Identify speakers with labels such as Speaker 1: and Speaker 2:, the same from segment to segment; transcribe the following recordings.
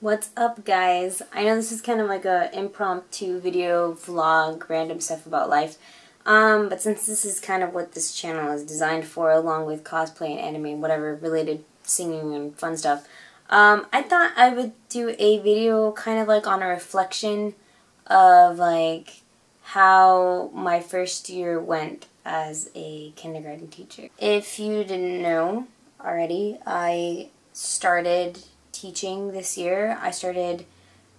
Speaker 1: What's up, guys? I know this is kind of like a impromptu video vlog, random stuff about life. But since this is kind of what this channel is designed for, along with cosplay and anime and whatever related singing and fun stuff, I thought I would do a video kind of like on a reflection of like how my first year went as a kindergarten teacher. If you didn't know already, I started teaching this year. I started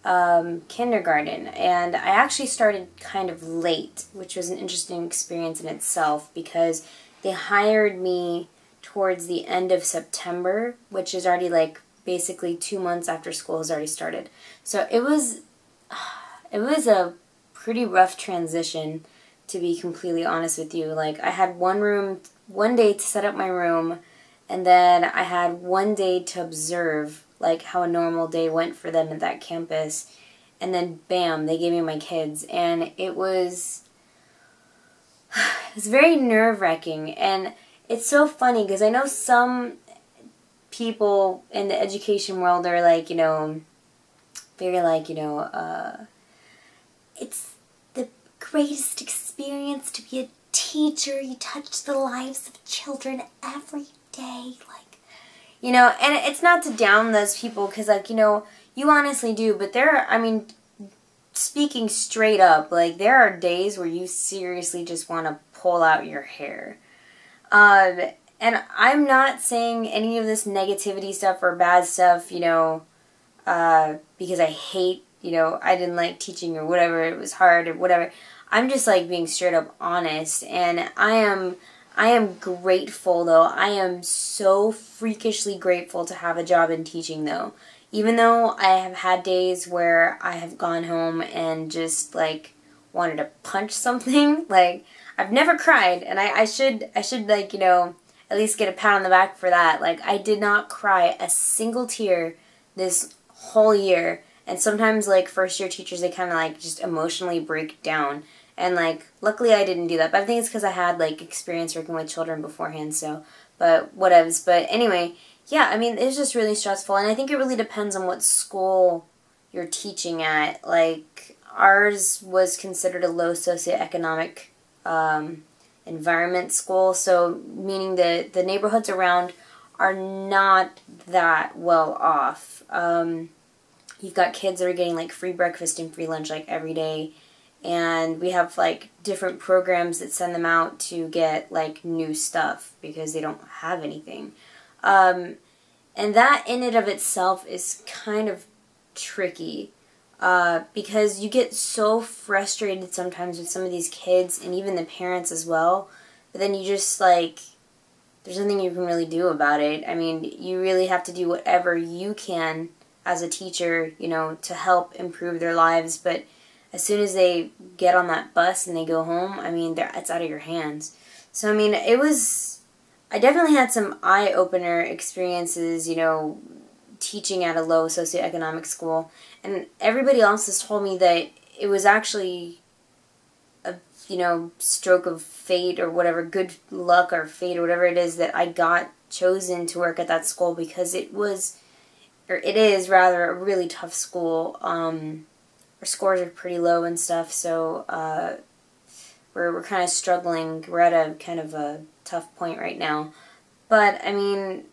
Speaker 1: kindergarten, and I actually started kind of late, which was an interesting experience in itself because they hired me towards the end of September, which is already like basically 2 months after school has already started. So it was a pretty rough transition, to be completely honest with you. Like, I had one day to set up my room, and then I had one day to observe like how a normal day went for them at that campus, and then bam, they gave me my kids, and it was very nerve-wracking. And it's so funny because I know some people in the education world are like, you know, very like, you know, it's the greatest experience to be a teacher. You touch the lives of children every day, like, you know, and it's not to down those people because, like, you know, you honestly do, but I mean, speaking straight up, like, there are days where you seriously just want to pull out your hair. And I'm not saying any of this negativity stuff or bad stuff, you know, because I hate, you know, I didn't like teaching or whatever, it was hard or whatever. I'm just, like, being straight up honest, and I am grateful, though. I am so freakishly grateful to have a job in teaching, though. Even though I have had days where I have gone home and just, like, wanted to punch something. Like, I've never cried, and I should, like, you know, at least get a pat on the back for that. Like, I did not cry a single tear this whole year. And sometimes, like, first-year teachers, they kind of, like, just emotionally break down. And, like, luckily I didn't do that. But I think it's because I had, like, experience working with children beforehand, so, but whatevs. But anyway, yeah, I mean, it's just really stressful. And I think it really depends on what school you're teaching at. Like, ours was considered a low socioeconomic environment school, so meaning that the neighborhoods around are not that well off. You've got kids that are getting, like, free breakfast and free lunch, like, every day. And we have, like, different programs that send them out to get, like, new stuff because they don't have anything. And that in and of itself is kind of tricky because you get so frustrated sometimes with some of these kids and even the parents as well. But then you just, like, there's nothing you can really do about it. I mean, you really have to do whatever you can as a teacher, you know, to help improve their lives. But as soon as they get on that bus and they go home, I mean, it's out of your hands. So, I mean, I definitely had some eye-opener experiences, you know, teaching at a low socioeconomic school. And everybody else has told me that it was actually a, you know, stroke of fate or whatever, good luck or fate or whatever it is, that I got chosen to work at that school because it is rather a really tough school. Our scores are pretty low and stuff, so we're kind of struggling. We're at a kind of a tough point right now. But, I mean,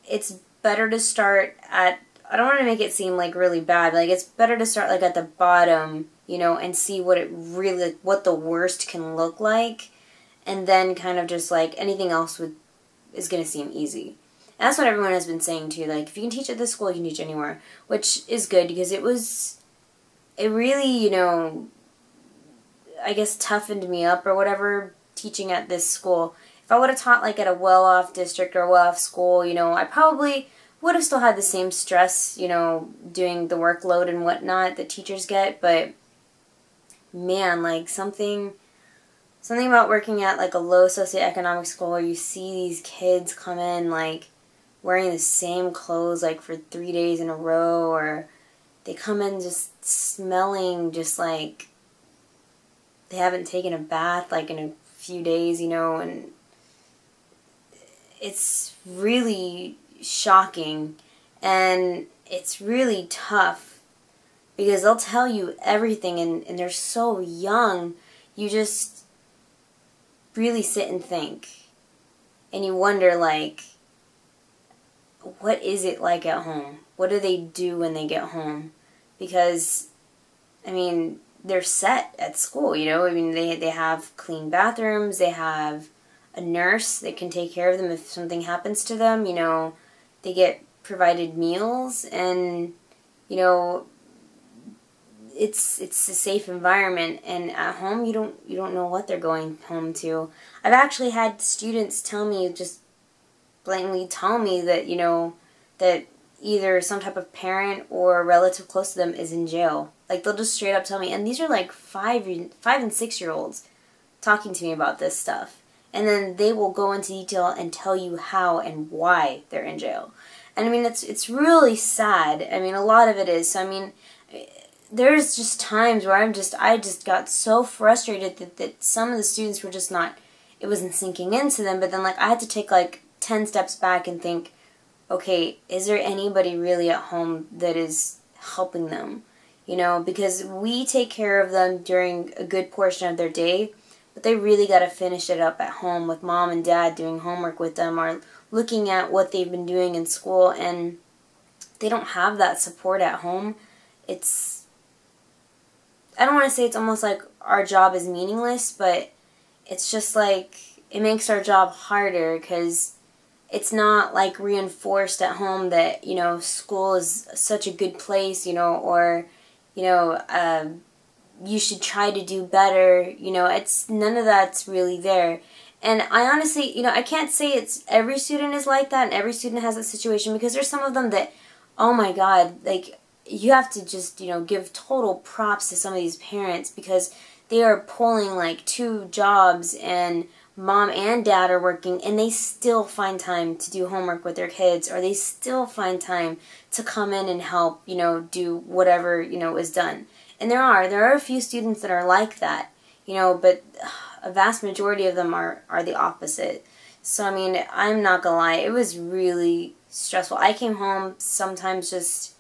Speaker 1: it's better to start at, I don't want to make it seem like really bad, like, it's better to start like at the bottom, you know, and see what the worst can look like, and then kind of just like anything else is going to seem easy. And that's what everyone has been saying too, like, if you can teach at this school, you can teach anywhere, which is good because it really, you know, I guess toughened me up or whatever, teaching at this school. If I would have taught like at a well-off district or a well-off school, you know, I probably would have still had the same stress, you know, doing the workload and whatnot that teachers get. But man, like, something about working at like a low socioeconomic school where you see these kids come in like wearing the same clothes like for 3 days in a row, or they come in just smelling just like they haven't taken a bath like in a few days, you know, and it's really shocking, and it's really tough because they'll tell you everything, and they're so young. You just really sit and think, and you wonder, like, what is it like at home? What do they do when they get home? Because, I mean, they're set at school, you know? I mean, they have clean bathrooms, they have a nurse that can take care of them if something happens to them, you know? They get provided meals, and, you know, it's a safe environment. And at home, you don't know what they're going home to. I've actually had students tell me, just blatantly tell me that, you know, that either some type of parent or relative close to them is in jail. Like, they'll just straight up tell me, and these are like 5 and 6 year olds talking to me about this stuff. And then they will go into detail and tell you how and why they're in jail. And I mean, it's really sad. I mean, a lot of it is. So, I mean, there's just times where I just got so frustrated that some of the students were just not, it wasn't sinking into them. But then, like, I had to take like 10 steps back and think, okay, is there anybody really at home that is helping them? You know, because we take care of them during a good portion of their day, but they really got to finish it up at home with mom and dad doing homework with them or looking at what they've been doing in school, and they don't have that support at home. It's, I don't want to say it's almost like our job is meaningless, but it's just like, it makes our job harder because it's not like reinforced at home that, you know, school is such a good place, you know, or, you know, you should try to do better. You know, it's, none of that's really there. And I honestly, you know, I can't say it's every student is like that and every student has that situation, because there's some of them that, oh my God, like, you have to just, you know, give total props to some of these parents, because they are pulling like 2 jobs, and mom and dad are working, and they still find time to do homework with their kids, or they still find time to come in and help, you know, do whatever, you know, is done. And there are a few students that are like that, you know, but a vast majority of them are the opposite. So, I mean, I'm not gonna lie, it was really stressful. I came home sometimes just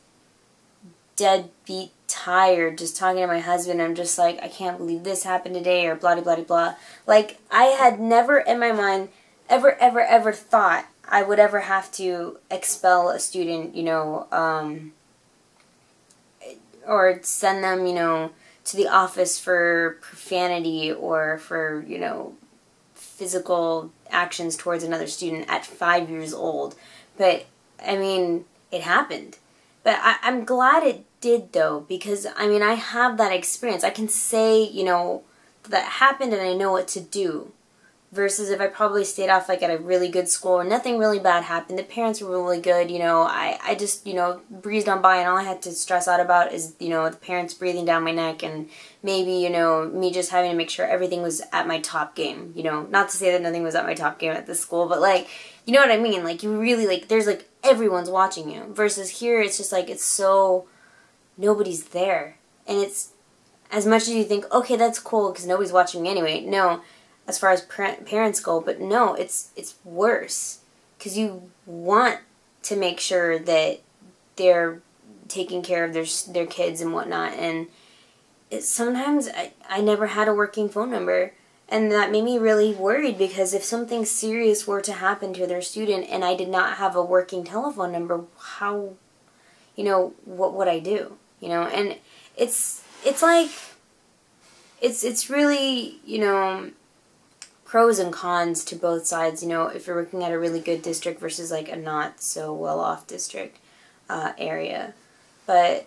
Speaker 1: dead beat tired, just talking to my husband. I'm just like, I can't believe this happened today, or blah, blah, blah, blah. Like, I had never in my mind ever thought I would ever have to expel a student, you know, or send them, you know, to the office for profanity or for, you know, physical actions towards another student at 5 years old. But, I mean, it happened. But I'm glad it did, though, because, I mean, I have that experience. I can say, you know, that happened and I know what to do. Versus if I probably stayed off, like, at a really good school and nothing really bad happened. The parents were really good, you know. I just, you know, breezed on by, and all I had to stress out about is, you know, the parents breathing down my neck, and maybe, you know, me just having to make sure everything was at my top game, you know. Not to say that nothing was at my top game at this school, but, like, you know what I mean? Like, you really, like, there's, like, everyone's watching you. Versus here, it's just, like, it's so, nobody's there. And it's, as much as you think, okay, that's cool because nobody's watching me anyway. No, as far as parents go, but no, it's worse, because you want to make sure that they're taking care of their kids and whatnot, and sometimes I never had a working phone number, and that made me really worried, because if something serious were to happen to their student and I did not have a working telephone number, how, you know, what would I do, you know? And it's like, it's really, you know, pros and cons to both sides, you know, if you're working at a really good district versus like a not so well off district area. But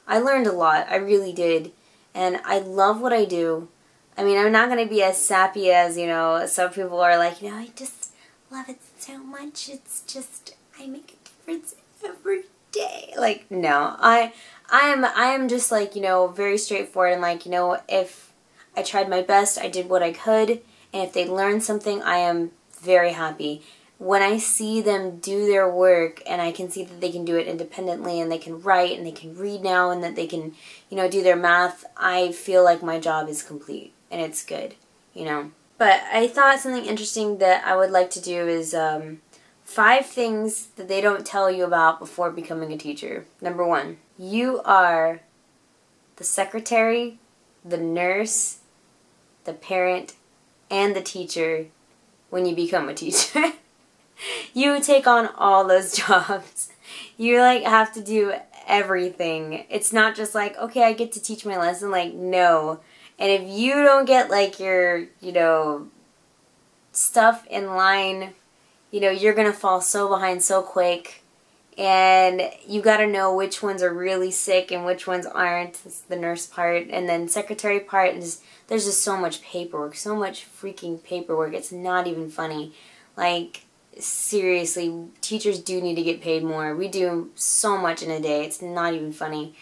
Speaker 1: I learned a lot, I really did, and I love what I do. I mean, I'm not going to be as sappy as, you know, some people are like, you know, I just love it so much, it's just, I make a difference every day. Like, no, I am just like, you know, very straightforward, and like, you know, if I tried my best, I did what I could, and if they learned something, I am very happy. When I see them do their work and I can see that they can do it independently and they can write and they can read now and that they can, you know, do their math, I feel like my job is complete and it's good, you know. But I thought something interesting that I would like to do is 5 things that they don't tell you about before becoming a teacher. Number 1, you are the secretary, the nurse, the parent, and the teacher when you become a teacher. You take on all those jobs. You like have to do everything. It's not just like, okay, I get to teach my lesson. Like, no. And if you don't get like your, stuff in line, you're gonna fall so behind so quick. And you gotta know which ones are really sick and which ones aren't. That's the nurse part. And then secretary part is, there's just so much paperwork, so much freaking paperwork. It's not even funny. Like, seriously, teachers do need to get paid more. We do so much in a day. It's not even funny.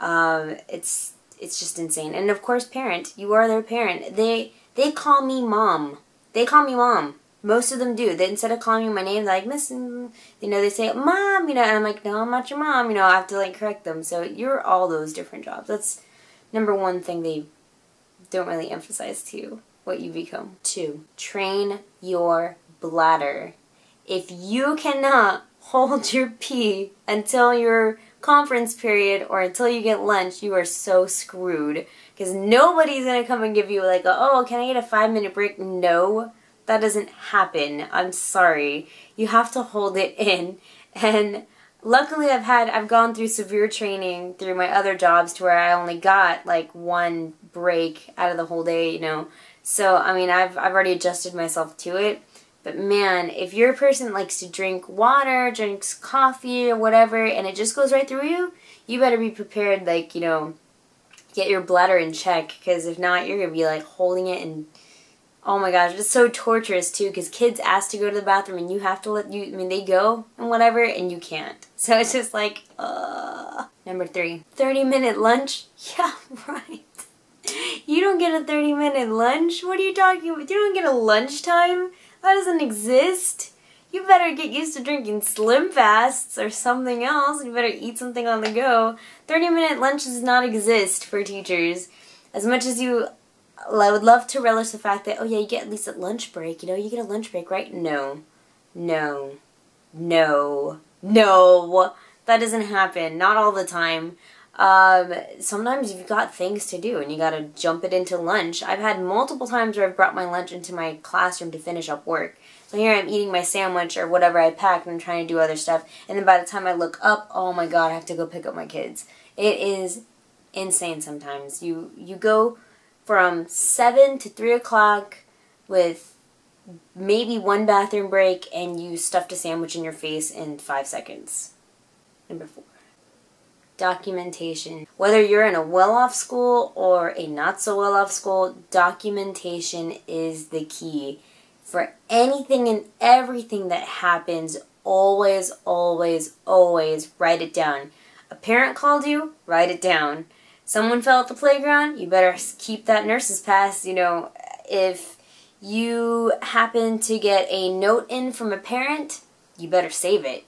Speaker 1: It's just insane. And of course, parent. You are their parent. They call me mom. They call me mom. Most of them do. They, instead of calling me my name, they're like, Miss, they say, Mom, and I'm like, no, I'm not your mom. I have to like correct them. So you're all those different jobs. That's number 1 thing they don't really emphasize to you, what you become. 2, train your bladder. If you cannot hold your pee until your conference period or until you get lunch, you are so screwed. Because nobody's going to come and give you like, oh, can I get a 5-minute break? No, that doesn't happen. I'm sorry. You have to hold it in. And luckily I've gone through severe training through my other jobs to where I only got like 1 break out of the whole day, So, I mean, I've already adjusted myself to it. But man, if you're a person that likes to drink water, drinks coffee or whatever, and it just goes right through you, you better be prepared, like, get your bladder in check, because if not, you're going to be like holding it and, oh my gosh, it's so torturous too, because kids ask to go to the bathroom and you have to they go and whatever, and you can't. So it's just like, Number 3, 30-minute lunch? Yeah, right. You don't get a 30-minute lunch? What are you talking about? You don't get a lunchtime? That doesn't exist. You better get used to drinking Slim Fasts or something else. You better eat something on the go. 30-minute lunches does not exist for teachers. As much as I would love to relish the fact that, oh yeah, you get at least a lunch break. You get a lunch break, right? No. No. No. No. That doesn't happen. Not all the time. Sometimes you've got things to do and you gotta jump it into lunch. I've had multiple times where I've brought my lunch into my classroom to finish up work. So here I'm eating my sandwich or whatever I packed and I'm trying to do other stuff. And then by the time I look up, oh my god, I have to go pick up my kids. It is insane sometimes. You go from 7 to 3 o'clock with maybe 1 bathroom break and you stuffed a sandwich in your face in 5 seconds. Number 4. Documentation. Whether you're in a well-off school or a not-so-well-off school, documentation is the key. For anything and everything that happens, always, always, always write it down. A parent called you, write it down. Someone fell at the playground, you better keep that nurse's pass. If you happen to get a note in from a parent, you better save it,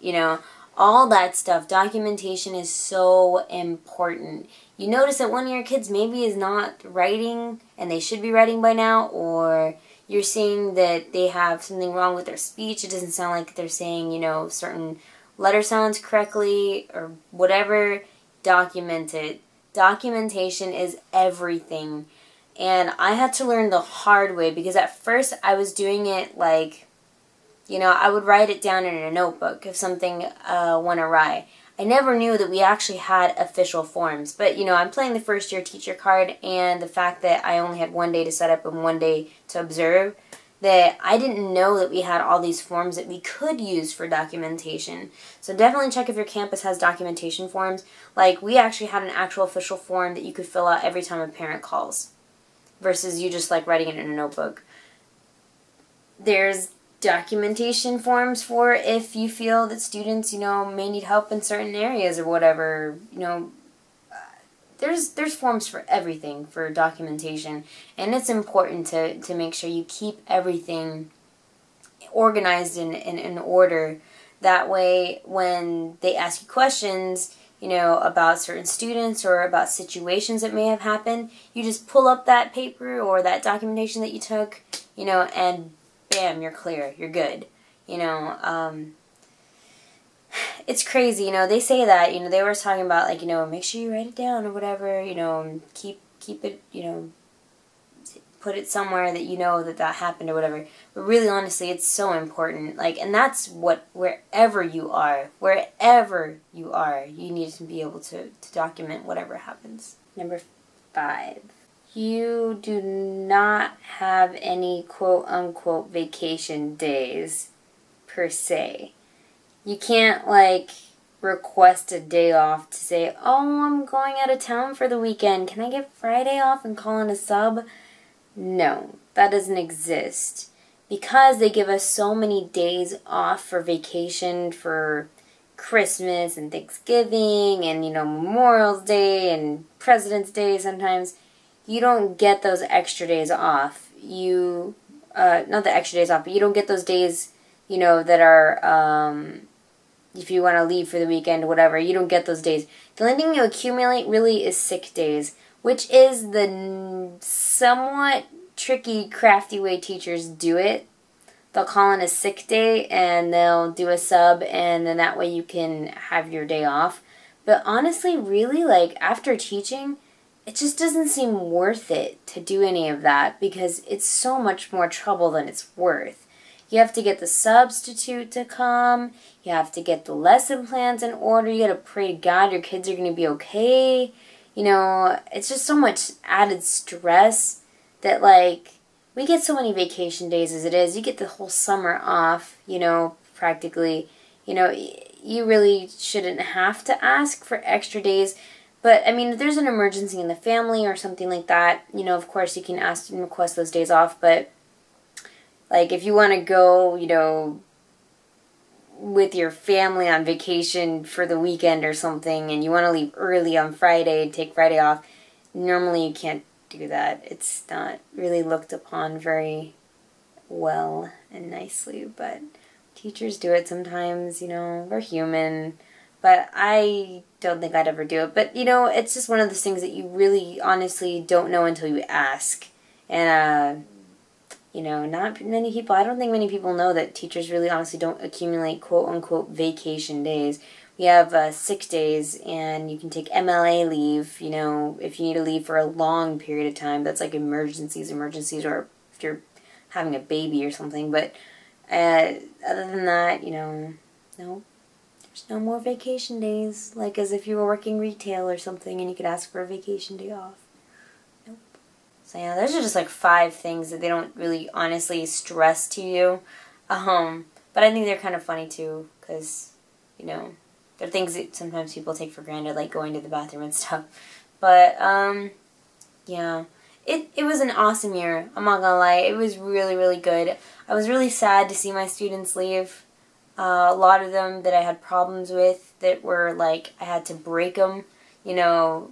Speaker 1: All that stuff. Documentation is so important. You notice that one of your kids maybe is not writing, and they should be writing by now, or you're seeing that they have something wrong with their speech. It doesn't sound like they're saying, certain letter sounds correctly, or whatever. Document it. Documentation is everything. And I had to learn the hard way, because at first I was doing it like, I would write it down in a notebook if something went awry. I never knew that we actually had official forms. But, I'm playing the first year teacher card, and the fact that I only had 1 day to set up and 1 day to observe, that I didn't know that we had all these forms that we could use for documentation. So definitely check if your campus has documentation forms. Like, we actually had an actual official form that you could fill out every time a parent calls, versus you just like writing it in a notebook. There's documentation forms for if you feel that students, may need help in certain areas or whatever. There's forms for everything for documentation, and it's important to make sure you keep everything organized in order. That way, when they ask you questions, about certain students or about situations that may have happened, you just pull up that paper or that documentation that you took, and bam, you're clear. You're good. you know, it's crazy, you know, they say that, you know, they were talking about, like, you know, make sure you write it down or whatever, you know, keep it, you know, put it somewhere that you know that happened or whatever. But really, honestly, it's so important. Like, and that's what, wherever you are, you need to be able to document whatever happens. Number 5. You do not have any quote-unquote vacation days, per se. You can't, like, request a day off to say, oh, I'm going out of town for the weekend. Can I get Friday off and call in a sub? No, that doesn't exist. Because they give us so many days off for vacation, for Christmas and Thanksgiving and, you know, Memorial Day and President's Day sometimes, you don't get those extra days off. You, not the extra days off, but you don't get those days, you know, that are, if you want to leave for the weekend or whatever, you don't get those days. The only thing you accumulate really is sick days, which is the somewhat tricky, crafty way teachers do it. They'll call in a sick day and they'll do a sub, and then that way you can have your day off. But honestly, really, like, after teaching, it just doesn't seem worth it to do any of that because it's so much more trouble than it's worth. You have to get the substitute to come. You have to get the lesson plans in order. You got to pray to God your kids are going to be okay. You know, it's just so much added stress that, like, we get so many vacation days as it is. You get the whole summer off, you know, practically. You know, you really shouldn't have to ask for extra days. But, I mean, if there's an emergency in the family or something like that, you know, of course you can ask and request those days off. But, like, if you want to go, you know, with your family on vacation for the weekend or something, and you want to leave early on Friday and take Friday off, normally you can't do that. It's not really looked upon very well and nicely, but teachers do it sometimes, you know, we're human, but I don't think I'd ever do it. But, you know, it's just one of those things that you really honestly don't know until you ask. And, you know, not many people, I don't think many people know that teachers really honestly don't accumulate quote-unquote vacation days. We have 6 days, and you can take MLA leave, you know, if you need to leave for a long period of time. That's like emergencies, or if you're having a baby or something. But other than that, you know, no, there's no more vacation days, like as if you were working retail or something and you could ask for a vacation day off. Nope. So yeah, those are just like 5 things that they don't really honestly stress to you. But I think they're kind of funny too, because, you know, they're things that sometimes people take for granted, like going to the bathroom and stuff. But, yeah. It was an awesome year, I'm not gonna lie. It was really, really good. I was really sad to see my students leave. A lot of them that I had problems with that were like, I had to break them, you know.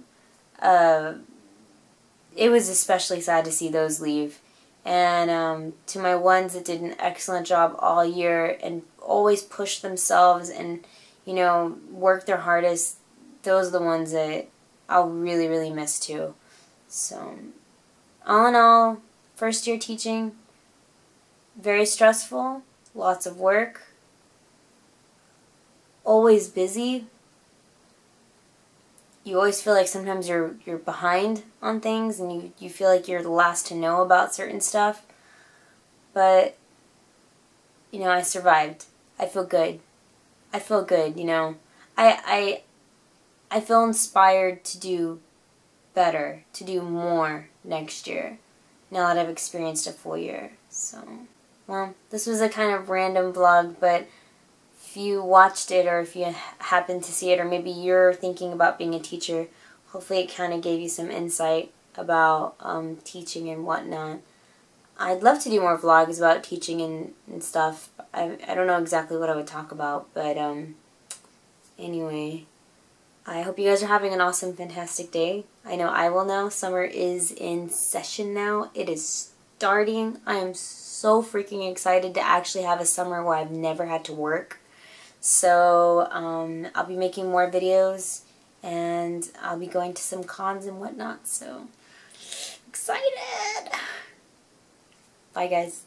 Speaker 1: It was especially sad to see those leave. And to my ones that did an excellent job all year and always pushed themselves and, you know, worked their hardest, those are the ones that I'll really, really miss too. So, all in all, first year teaching, very stressful, lots of work, always busy. You always feel like sometimes you're behind on things and you feel like you're the last to know about certain stuff. But, you know, I survived. I feel good. I feel good, you know. I feel inspired to do better, to do more next year, now that I've experienced a full year. So, well, this was a kind of random vlog, but if you watched it or if you happened to see it, or maybe you're thinking about being a teacher, hopefully it kind of gave you some insight about teaching and whatnot. I'd love to do more vlogs about teaching and stuff. I don't know exactly what I would talk about, but anyway, I hope you guys are having an awesome, fantastic day. I know I will now. Summer is in session now. It is starting. I am so freaking excited to actually have a summer where I've never had to work. So I'll be making more videos and I'll be going to some cons and whatnot. So excited! Bye guys.